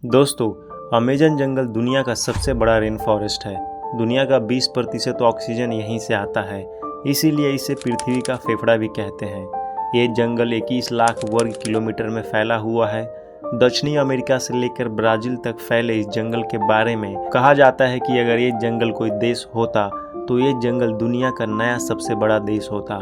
दोस्तों, अमेज़न जंगल दुनिया का सबसे बड़ा रेन फॉरेस्ट है। दुनिया का 20% ऑक्सीजन यहीं से आता है, इसीलिए इसे पृथ्वी का फेफड़ा भी कहते हैं। ये जंगल 21 लाख वर्ग किलोमीटर में फैला हुआ है। दक्षिणी अमेरिका से लेकर ब्राज़ील तक फैले इस जंगल के बारे में कहा जाता है कि अगर ये जंगल कोई देश होता तो ये जंगल दुनिया का नया सबसे बड़ा देश होता।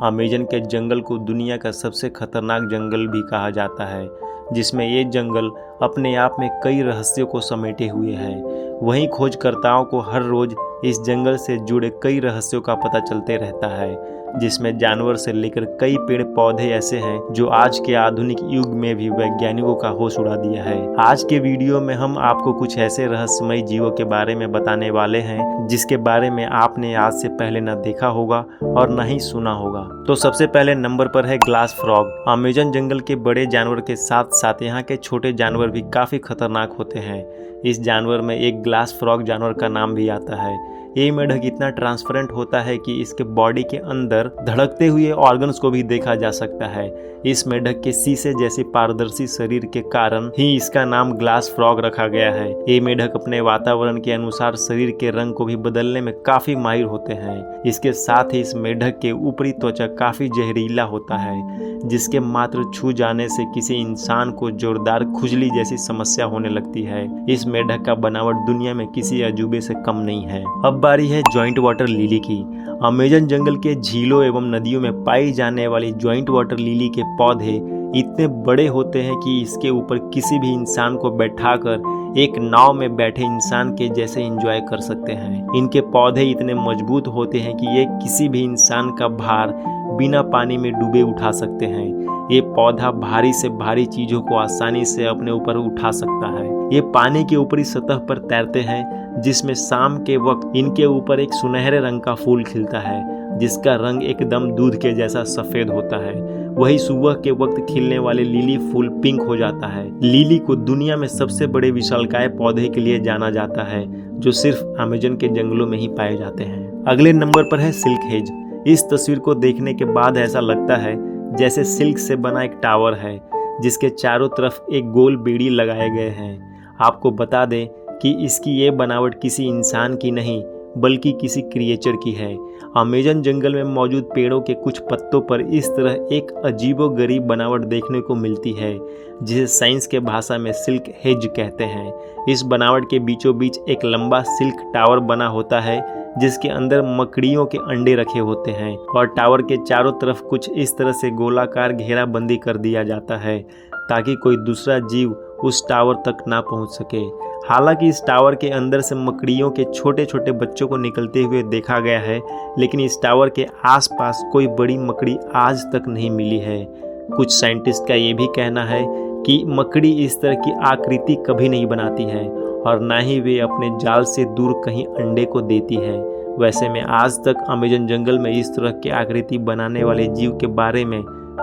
अमेज़न के जंगल को दुनिया का सबसे खतरनाक जंगल भी कहा जाता है, जिसमें ये जंगल अपने आप में कई रहस्यों को समेटे हुए है। वहीं खोजकर्ताओं को हर रोज इस जंगल से जुड़े कई रहस्यों का पता चलते रहता है, जिसमें जानवर से लेकर कई पेड़ पौधे ऐसे हैं जो आज के आधुनिक युग में भी वैज्ञानिकों का होश उड़ा दिया है। आज के वीडियो में हम आपको कुछ ऐसे रहस्यमय जीवों के बारे में बताने वाले हैं जिसके बारे में आपने आज से पहले न देखा होगा और न ही सुना होगा। तो सबसे पहले नंबर पर है ग्लास फ्रॉग। अमेज़न जंगल के बड़े जानवर के साथ साथ यहाँ के छोटे जानवर भी काफी खतरनाक होते हैं। इस जानवर में एक ग्लास फ्रॉग जानवर का नाम भी आता है। ये मेढक इतना ट्रांसपेरेंट होता है कि इसके बॉडी के अंदर धड़कते हुए ऑर्गन्स को भी देखा जा सकता है। इस मेढक के शीशे जैसे पारदर्शी शरीर के कारण ही इसका नाम ग्लास फ्रॉग रखा गया है। ये मेढक अपने वातावरण के अनुसार शरीर के रंग को भी बदलने में काफी माहिर होते हैं। इसके साथ ही इस मेढक के ऊपरी त्वचा काफी जहरीला होता है, जिसके मात्र छू जाने से किसी इंसान को जोरदार खुजली जैसी समस्या होने लगती है। इस मेढक का बनावट दुनिया में किसी अजूबे से कम नहीं है। अब बारी है जॉइंट वाटर लिली की। अमेज़न जंगल के झीलों एवं नदियों में पाई जाने वाली जॉइंट वाटर लिली के पौधे इतने बड़े होते हैं कि इसके ऊपर किसी भी इंसान को बैठाकर एक नाव में बैठे इंसान के जैसे एंजॉय कर सकते हैं। इनके पौधे इतने मजबूत होते हैं कि ये किसी भी इंसान का भार बिना पानी में डूबे उठा सकते हैं। ये पौधा भारी से भारी चीजों को आसानी से अपने ऊपर उठा सकता है। ये पानी के ऊपरी सतह पर तैरते हैं, जिसमें शाम के वक्त इनके ऊपर एक सुनहरे रंग का फूल खिलता है, जिसका रंग एकदम दूध के जैसा सफेद होता है। वही सुबह के वक्त खिलने वाले लिली फूल पिंक हो जाता है। लिली को दुनिया में सबसे बड़े विशालकाय पौधे के लिए जाना जाता है, जो सिर्फ अमेज़न के जंगलों में ही पाए जाते हैं। अगले नंबर पर है सिल्क हेज। इस तस्वीर को देखने के बाद ऐसा लगता है जैसे सिल्क से बना एक टावर है, जिसके चारों तरफ एक गोल बेड़ी लगाए गए हैं। आपको बता दें कि इसकी ये बनावट किसी इंसान की नहीं बल्कि किसी क्रिएचर की है। अमेज़न जंगल में मौजूद पेड़ों के कुछ पत्तों पर इस तरह एक अजीबोगरीब बनावट देखने को मिलती है, जिसे साइंस के भाषा में सिल्क हेज कहते हैं। इस बनावट के बीचों बीच एक लंबा सिल्क टावर बना होता है, जिसके अंदर मकड़ियों के अंडे रखे होते हैं, और टावर के चारों तरफ कुछ इस तरह से गोलाकार घेराबंदी कर दिया जाता है ताकि कोई दूसरा जीव उस टावर तक ना पहुंच सके। हालांकि इस टावर के अंदर से मकड़ियों के छोटे छोटे बच्चों को निकलते हुए देखा गया है, लेकिन इस टावर के आसपास कोई बड़ी मकड़ी आज तक नहीं मिली है। कुछ साइंटिस्ट का ये भी कहना है कि मकड़ी इस तरह की आकृति कभी नहीं बनाती है और ना ही वे अपने जाल से दूर कहीं अंडे को देती है। वैसे में आज तक अमेज़न जंगल में इस तरह की आकृति बनाने वाले जीव के बारे में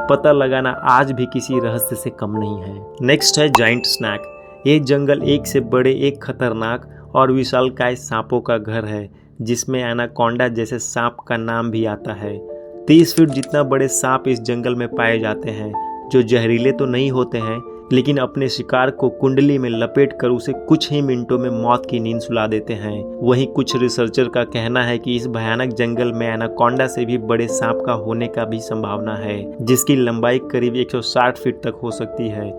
पता लगाना आज भी किसी रहस्य से कम नहीं है। नेक्स्ट है जाइंट स्नैक। ये जंगल एक से बड़े एक खतरनाक और विशालकाय सांपों का घर है, जिसमें एनाकोंडा जैसे सांप का नाम भी आता है। 30 फीट जितना बड़े सांप इस जंगल में पाए जाते हैं, जो जहरीले तो नहीं होते हैं, लेकिन अपने शिकार को कुंडली में लपेट कर उसे कुछ ही मिनटों में मौत की नींद सुला देते हैं। वहीं कुछ रिसर्चर का कहना है कि इस भयानक जंगल में एनाकोंडा से भी बड़े सांप का होने का भी संभावना है, जिसकी लंबाई करीब 160 फीट तक हो सकती है।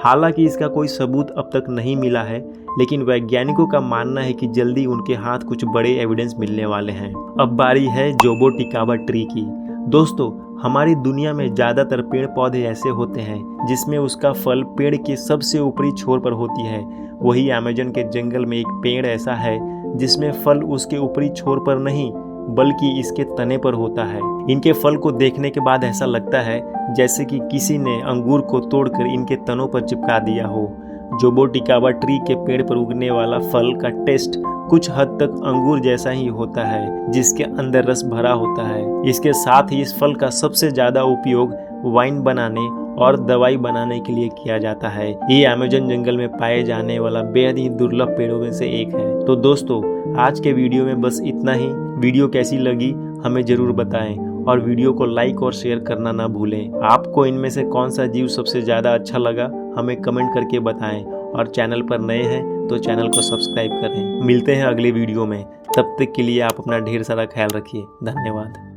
हालांकि इसका कोई सबूत अब तक नहीं मिला है, लेकिन वैज्ञानिकों का मानना है कि जल्दी उनके हाथ कुछ बड़े एविडेंस मिलने वाले हैं। अब बारी है जोबो टिकावा ट्री की। दोस्तों, हमारी दुनिया में ज़्यादातर पेड़ पौधे ऐसे होते हैं जिसमें उसका फल पेड़ के सबसे ऊपरी छोर पर होती है। वही अमेज़न के जंगल में एक पेड़ ऐसा है जिसमें फल उसके ऊपरी छोर पर नहीं बल्कि इसके तने पर होता है। इनके फल को देखने के बाद ऐसा लगता है जैसे कि किसी ने अंगूर को तोड़कर इनके तनों पर चिपका दिया हो। जोबो टिकावा ट्री के पेड़ पर उगने वाला फल का टेस्ट कुछ हद तक अंगूर जैसा ही होता है, जिसके अंदर रस भरा होता है। इसके साथ ही इस फल का सबसे ज्यादा उपयोग वाइन बनाने और दवाई बनाने के लिए किया जाता है। ये अमेज़न जंगल में पाए जाने वाला बेहद ही दुर्लभ पेड़ों में से एक है। तो दोस्तों, आज के वीडियो में बस इतना ही। वीडियो कैसी लगी हमें जरूर बताएं और वीडियो को लाइक और शेयर करना ना भूलें। आपको इनमें से कौन सा जीव सबसे ज़्यादा अच्छा लगा हमें कमेंट करके बताएं और चैनल पर नए हैं तो चैनल को सब्सक्राइब करें। मिलते हैं अगले वीडियो में, तब तक के लिए आप अपना ढेर सारा ख्याल रखिए। धन्यवाद।